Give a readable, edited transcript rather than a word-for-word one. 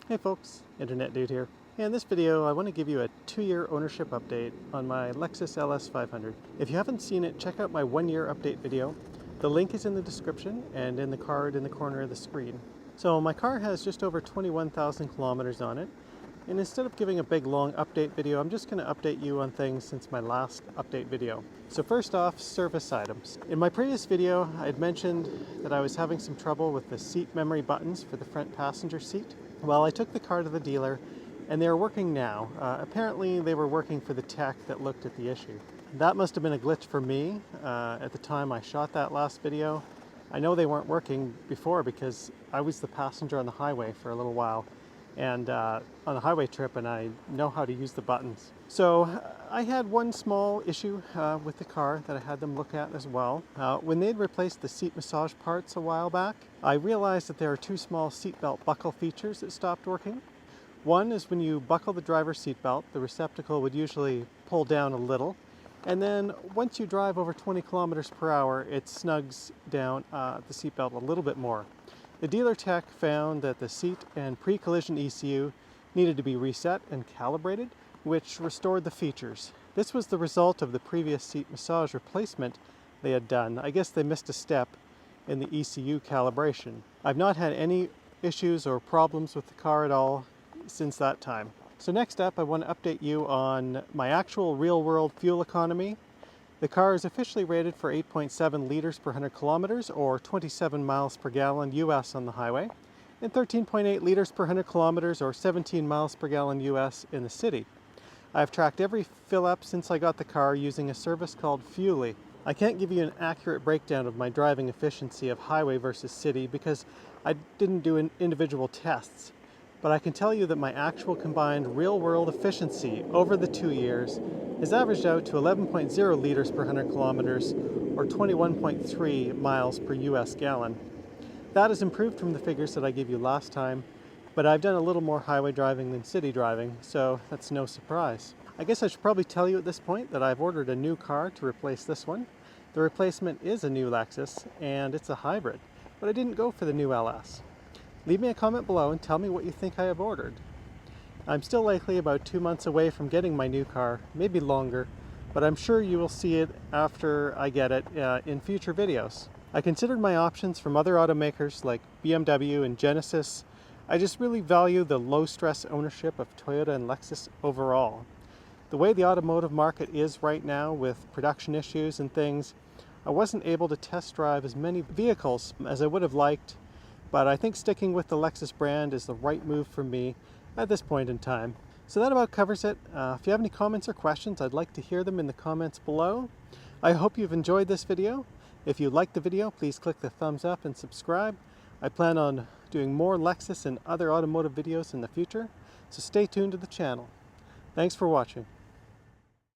Hey folks, Internet Dude here. In this video I want to give you a 2-year ownership update on my Lexus LS500. If you haven't seen it, check out my 1-year update video. The link is in the description and in the card in the corner of the screen. So my car has just over 21,000 kilometers on it, and instead of giving a big long update video, I'm just going to update you on things since my last update video. So first off, service items. In my previous video I had mentioned that I was having some trouble with the seat memory buttons for the front passenger seat. Well, I took the car to the dealer and they are working now. Apparently they were working for the tech that looked at the issue. That must have been a glitch for me at the time I shot that last video. I know they weren't working before because I was the passenger on the highway for a little while and on a highway trip, and I know how to use the buttons. So I had one small issue with the car that I had them look at as well. When they'd replaced the seat massage parts a while back, I realized that there are two small seatbelt buckle features that stopped working. One is when you buckle the driver's seatbelt, the receptacle would usually pull down a little, and then once you drive over 20 kilometers per hour, it snugs down the seatbelt a little bit more. The dealer tech found that the seat and pre-collision ECU needed to be reset and calibrated, which restored the features. This was the result of the previous seat massage replacement they had done. I guess they missed a step in the ECU calibration. I've not had any issues or problems with the car at all since that time. So next up, I want to update you on my actual real-world fuel economy. The car is officially rated for 8.7 liters per 100 kilometers, or 27 miles per gallon US on the highway, and 13.8 liters per 100 kilometers, or 17 miles per gallon US in the city. I've tracked every fill-up since I got the car using a service called Fuely. I can't give you an accurate breakdown of my driving efficiency of highway versus city because I didn't do individual tests. But I can tell you that my actual combined real-world efficiency over the 2 years has averaged out to 11.0 liters per 100 kilometers, or 21.3 miles per US gallon. That has improved from the figures that I gave you last time, but I've done a little more highway driving than city driving, so that's no surprise. I guess I should probably tell you at this point that I've ordered a new car to replace this one. The replacement is a new Lexus, and it's a hybrid, but I didn't go for the new LS. Leave me a comment below and tell me what you think I have ordered. I'm still likely about 2 months away from getting my new car, maybe longer, but I'm sure you will see it after I get it in future videos. I considered my options from other automakers like BMW and Genesis. I just really value the low stress ownership of Toyota and Lexus overall. The way the automotive market is right now with production issues and things, I wasn't able to test drive as many vehicles as I would have liked. But I think sticking with the Lexus brand is the right move for me at this point in time. So that about covers it. If you have any comments or questions, I'd like to hear them in the comments below. I hope you've enjoyed this video. If you liked the video, please click the thumbs up and subscribe. I plan on doing more Lexus and other automotive videos in the future, so stay tuned to the channel. Thanks for watching.